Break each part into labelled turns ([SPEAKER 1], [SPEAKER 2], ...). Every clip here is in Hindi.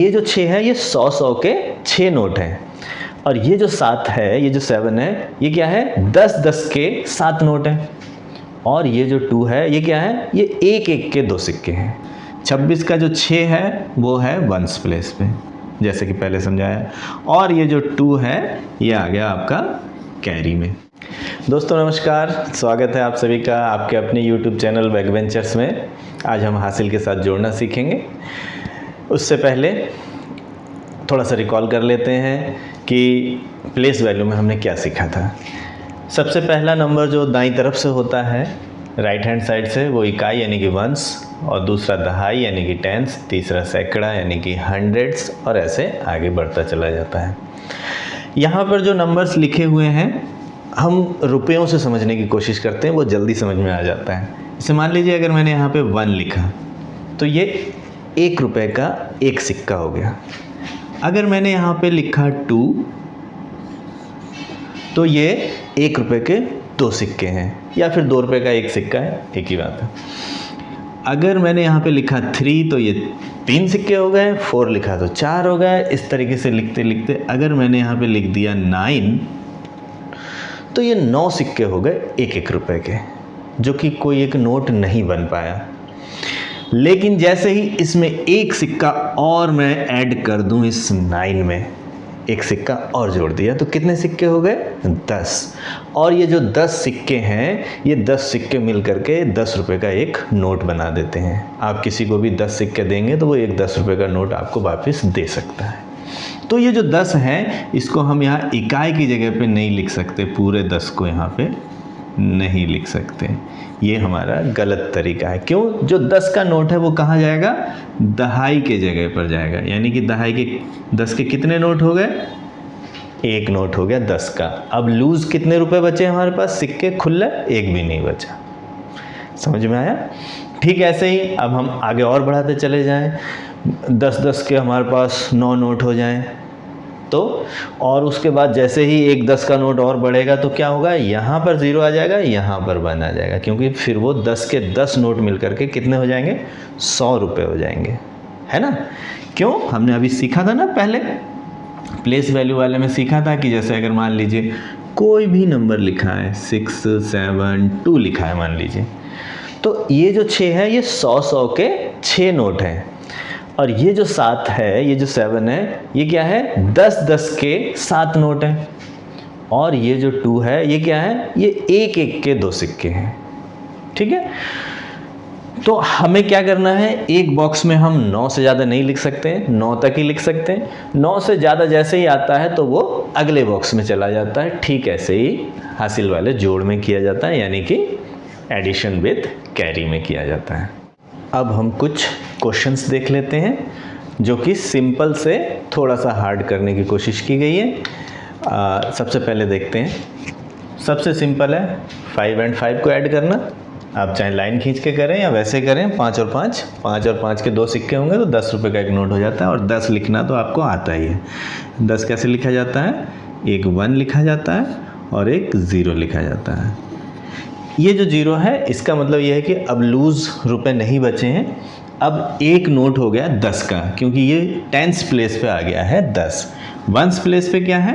[SPEAKER 1] ये जो 6 है ये 100 के 6 नोट हैं और ये जो 7 है, ये जो 7 है, ये क्या है 10 के 7 नोट हैं और ये जो 2 है ये क्या है, ये 1 के 2 सिक्के हैं। 26 का जो 6 है वो है वंस प्लेस पे, जैसे कि पहले समझाया, और ये जो 2 है ये आ गया आपका कैरी में। दोस्तों नमस्कार, स्वागत है आप सभी का आपके अपने YouTube चैनल बैकबेंचर्स में। आज हम हासिल के साथ जोड़ना सीखेंगे। उससे पहले थोड़ा सा रिकॉल कर लेते हैं कि प्लेस वैल्यू में हमने क्या सीखा था। सबसे पहला नंबर जो दाईं तरफ से होता है राइट हैंड साइड से, वो इकाई यानी कि वंस, और दूसरा दहाई यानी कि टेंस, तीसरा सैकड़ा यानी कि हंड्रेड्स, और ऐसे आगे बढ़ता चला जाता है। यहाँ पर जो नंबर्स लिखे हुए हैं हम रुपयों से समझने की कोशिश करते हैं, वो जल्दी समझ में आ जाता है। जैसे मान लीजिए अगर मैंने यहाँ पे 1 लिखा तो ये 1 रुपये का 1 सिक्का हो गया। अगर मैंने यहाँ पे लिखा 2 तो ये 1 रुपये के 2 सिक्के हैं, या फिर 2 रुपये का 1 सिक्का है, एक ही बात है। अगर मैंने यहाँ पे लिखा 3 तो ये 3 सिक्के हो गए, 4 लिखा तो 4 हो गए। इस तरीके से लिखते लिखते अगर मैंने यहाँ पे लिख दिया 9 तो ये 9 सिक्के हो गए 1 रुपये के, जो कि कोई एक नोट नहीं बन पाया। लेकिन जैसे ही इसमें 1 सिक्का और मैं ऐड कर दूं इस 9 में, 1 सिक्का और जोड़ दिया तो कितने सिक्के हो गए 10। और ये जो 10 सिक्के हैं ये 10 सिक्के मिल करके 10 रुपये का एक नोट बना देते हैं। आप किसी को भी 10 सिक्के देंगे तो वो एक 10 रुपये का नोट आपको वापस दे सकता है। तो ये जो 10 है इसको हम यहाँ इकाई की जगह पे नहीं लिख सकते, पूरे 10 को यहाँ पे नहीं लिख सकते, ये हमारा गलत तरीका है। क्यों? जो 10 का नोट है वो कहाँ जाएगा, दहाई के जगह पर जाएगा। यानी कि दहाई के 10 के कितने नोट हो गए, 1 नोट हो गया 10 का। अब लूज कितने रुपए बचे हमारे पास, सिक्के खुले 1 भी नहीं बचा। समझ में आया? ठीक ऐसे ही अब हम आगे और बढ़ाते चले जाएं, 10 के हमारे पास 9 नोट हो जाएं तो, और उसके बाद जैसे ही एक 10 का नोट और बढ़ेगा तो क्या होगा, यहाँ पर 0 आ जाएगा, यहाँ पर 1 आ जाएगा, क्योंकि फिर वो 10 के 10 नोट मिल करके कितने हो जाएंगे, 100 रुपये हो जाएंगे, है ना। क्यों? हमने अभी सीखा था ना पहले प्लेस वैल्यू वाले में सीखा था कि जैसे अगर मान लीजिए कोई भी नंबर लिखा है, 6, 7, 2 लिखा है मान लीजिए, तो ये जो 6 है ये 100 के 6 नोट हैं और ये जो 7 है, ये जो 7 है, ये क्या है 10 के 7 नोट हैं, और ये जो 2 है ये क्या है, ये 1 के 2 सिक्के हैं। ठीक है, तो हमें क्या करना है, एक बॉक्स में हम 9 से ज़्यादा नहीं लिख सकते, 9 तक ही लिख सकते हैं। 9 से ज़्यादा जैसे ही आता है तो वो अगले बॉक्स में चला जाता है। ठीक ऐसे ही हासिल वाले जोड़ में किया जाता है, यानी कि एडिशन विद कैरी में किया जाता है। अब हम कुछ क्वेश्चंस देख लेते हैं जो कि सिंपल से थोड़ा सा हार्ड करने की कोशिश की गई है। सबसे पहले देखते हैं, सबसे सिंपल है 5 और 5 को ऐड करना। आप चाहे लाइन खींच के करें या वैसे करें, 5 और 5 के 2 सिक्के होंगे तो 10 रुपये का एक नोट हो जाता है। और 10 लिखना तो आपको आता ही है। 10 कैसे लिखा जाता है, एक 1 लिखा जाता है और एक 0 लिखा जाता है। ये जो 0 है इसका मतलब ये है कि अब लूज रुपए नहीं बचे हैं, अब एक नोट हो गया 10 का, क्योंकि ये टेंस प्लेस पे आ गया है 10। वंस प्लेस पे क्या है,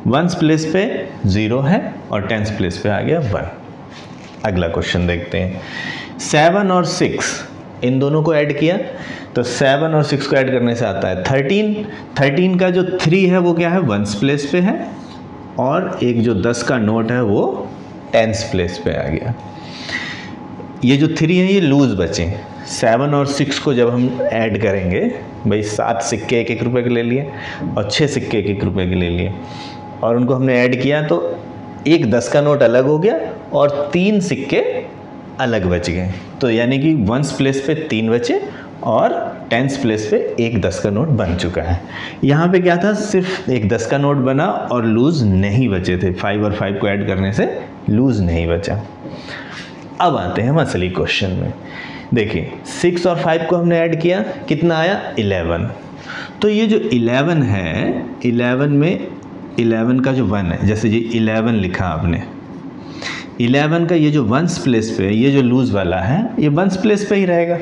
[SPEAKER 1] वंस प्लेस पे 0 है और टेंस प्लेस पे आ गया 1। अगला क्वेश्चन देखते हैं, 7 और 6 इन दोनों को ऐड किया तो 7 और 6 को ऐड करने से आता है 13। 13 का जो 3 है वो क्या है, वंस प्लेस पे है, और एक जो 10 का नोट है वो टेंस प्लेस पे आ गया। ये जो 3 है ये लूज बचे। 7 और 6 को जब हम ऐड करेंगे, भाई 7 सिक्के 1 रुपये के ले लिए और 6 सिक्के 1 रुपये के ले लिए, और उनको हमने ऐड किया तो एक 10 का नोट अलग हो गया और 3 सिक्के अलग बच गए। तो यानी कि वंस प्लेस पे 3 बचे और टेंस प्लेस पे एक 10 का नोट बन चुका है। यहाँ पे क्या था, सिर्फ एक 10 का नोट बना और लूज नहीं बचे थे। 5 और 5 को ऐड करने से लूज नहीं बचा। अब आते हैं हम असली क्वेश्चन में। देखिए 6 और 5 को हमने ऐड किया, कितना आया 11। तो ये जो 11 है, 11 में 11 का जो 1 है, जैसे ये 11 लिखा आपने, 11 का ये जो वंस प्लेस पे, ये जो लूज वाला है ये वंस प्लेस पे ही रहेगा।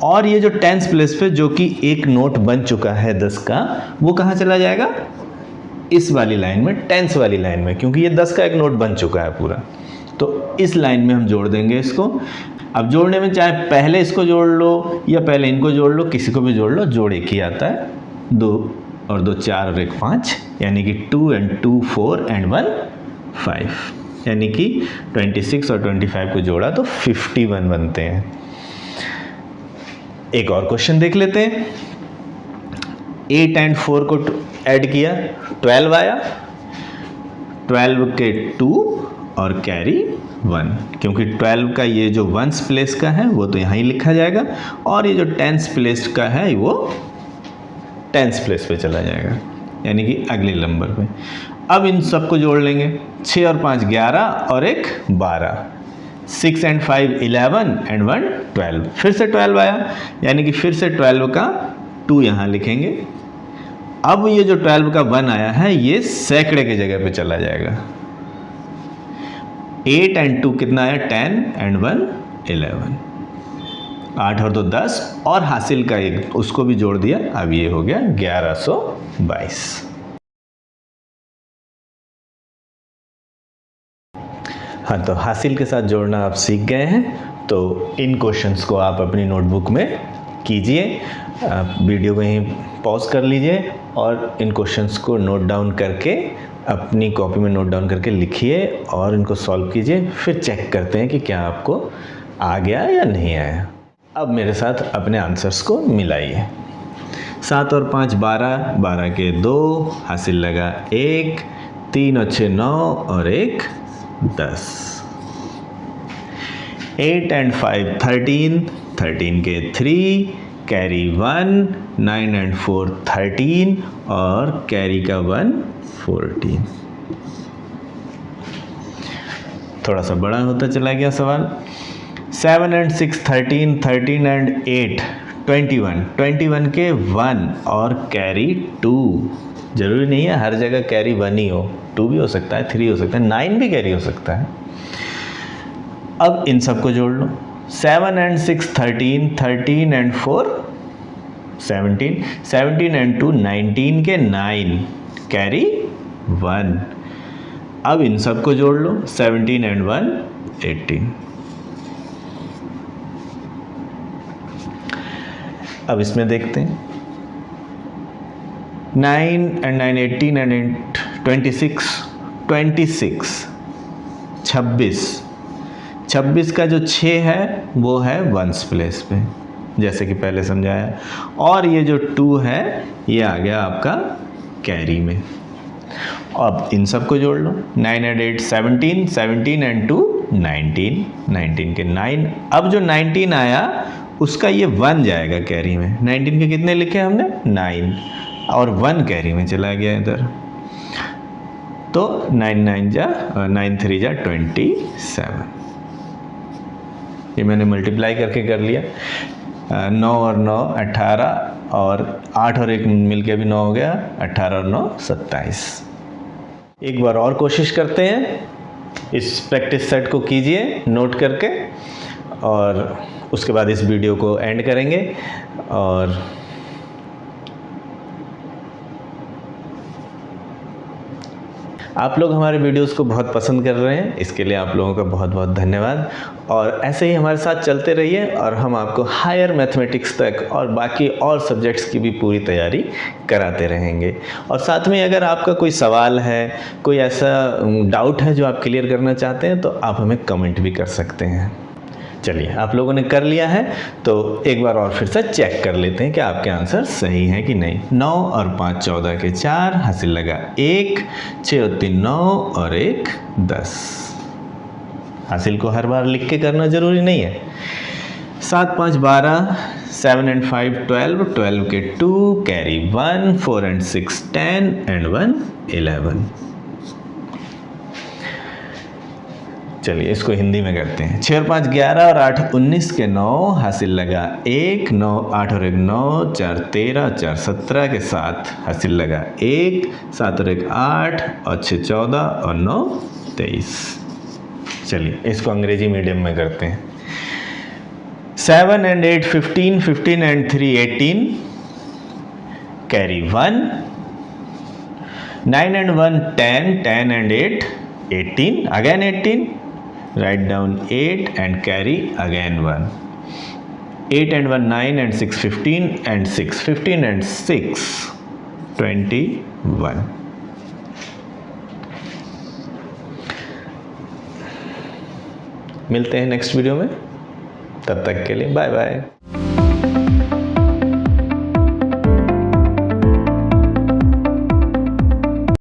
[SPEAKER 1] और ये जो टेंस प्लेस पे जो कि एक नोट बन चुका है 10 का, वो कहाँ चला जाएगा? इस वाली लाइन में, टेंस वाली लाइन में, क्योंकि ये 10 का एक नोट बन चुका है पूरा। तो इस लाइन में हम जोड़ देंगे इसको। अब जोड़ने में चाहे पहले इसको जोड़ लो या पहले इनको जोड़ लो, किसी को भी जोड़ लो, जोड़ एक ही आता है। 2 और 2 4 और 1 5, यानी कि 2 and 2 4 and 1 5, यानी कि 26 और 25 को जोड़ा तो 51 बनते हैं। एक और क्वेश्चन देख लेते हैं। 8 and 4 को ऐड किया, 12 आया। 12 के 2 और कैरी 1, क्योंकि 12 का ये जो वंस प्लेस का है वो तो यहाँ ही लिखा जाएगा, और ये जो टेंस प्लेस का है वो टेंस प्लेस पे चला जाएगा, यानी कि अगले नंबर पे। अब इन सबको जोड़ लेंगे। 6 और 5 11 और 1 12, 6 and 5 11 and 1 12, फिर से 12 आया, यानी कि फिर से 12 का 2 यहाँ लिखेंगे। अब ये जो 12 का 1 आया है ये सैकड़े की जगह पे चला जाएगा। 8 and 2 कितना आया? 10 and 1 11, 8 और 2 10, और हासिल का एक उसको भी जोड़ दिया। अब ये हो गया 1122। हाँ, तो हासिल के साथ जोड़ना आप सीख गए हैं। तो इन क्वेश्चंस को आप अपनी नोटबुक में कीजिए। वीडियो को यहीं पॉज कर लीजिए और इन क्वेश्चंस को नोट डाउन करके अपनी कॉपी में नोट डाउन करके लिखिए और इनको सॉल्व कीजिए। फिर चेक करते हैं कि क्या आपको आ गया या नहीं आया। अब मेरे साथ अपने आंसर्स को मिलाइए। 7 और 5 12, 12 के 2, हासिल लगा 1, 3 और 6 9 और 1 10। 8 and 5 13, 13 के 3, कैरी 1, 9 and 4 13 और कैरी का 1 14। थोड़ा सा बड़ा होता चला गया सवाल। 7 and 6 13, 13 and 8 21, 21 के 1 और कैरी 2। जरूरी नहीं है हर जगह कैरी 1 ही हो, 2 भी हो सकता है, 3 हो सकता है, 9 भी कैरी हो सकता है। अब इन सबको जोड़ लो। 7 and 6 13, 13 and 4 17, 17 and 2 19 के 9, कैरी 1। अब इन सबको जोड़ लो। 17 and 1 18। अब इसमें देखते हैं। 9 and 9 18 and 8 26, 26 का जो 6 है वो है वंस प्लेस पे, जैसे कि पहले समझाया, और ये जो 2 है ये आ गया आपका कैरी में। अब इन सबको जोड़ लो। 9 and 8 17, 17 and 2 19, 19 के 9। अब जो 19 आया उसका ये 1 जाएगा कैरी में। 19 के कितने लिखे हमने? 9, और 1 कैरी में चला गया इधर। तो 9 9 जा 9 3 जा 27। ये मैंने मल्टीप्लाई करके कर लिया। 9 और 9 18, और 8 और 1 मिलके भी 9 हो गया। 18 और 9 27। एक बार और कोशिश करते हैं। इस प्रैक्टिस सेट को कीजिए नोट करके, और उसके बाद इस वीडियो को एंड करेंगे। और आप लोग हमारे वीडियोस को बहुत पसंद कर रहे हैं, इसके लिए आप लोगों का बहुत बहुत धन्यवाद। और ऐसे ही हमारे साथ चलते रहिए, और हम आपको हायर मैथमेटिक्स तक और बाकी और सब्जेक्ट्स की भी पूरी तैयारी कराते रहेंगे। और साथ में अगर आपका कोई सवाल है, कोई ऐसा डाउट है जो आप क्लियर करना चाहते हैं, तो आप हमें कमेंट भी कर सकते हैं। चलिए, आप लोगों ने कर लिया है तो एक बार और फिर से चेक कर लेते हैं कि आपके आंसर सही है कि नहीं। 9 और 5 14 के 4, हासिल लगा 1, 6 और 3 9 और 1 10। हासिल को हर बार लिख के करना जरूरी नहीं है। 7 5 12, 7 and 5 12, 12 के 2, कैरी 1, 4 and 6 10 and 1 11। चलिए इसको हिंदी में करते हैं। 6 और 5 11 और 8 19 के 9, हासिल लगा 1, 9 8 और 1 9, 4 13, 4 17 के 7, हासिल लगा 1, 7 और 1 8 और 6 14 और 9 23। चलिए इसको अंग्रेजी मीडियम में करते हैं। 7 and 8 15, 15 and 3 18, carry 1. 9 and 1 10, 10 and 8 18, again 18, write down 8 and carry again 1. 8 and 1 9 and 6 15 and 6 15 and 6 21. मिलते हैं नेक्स्ट वीडियो में, तब तक के लिए बाय बाय।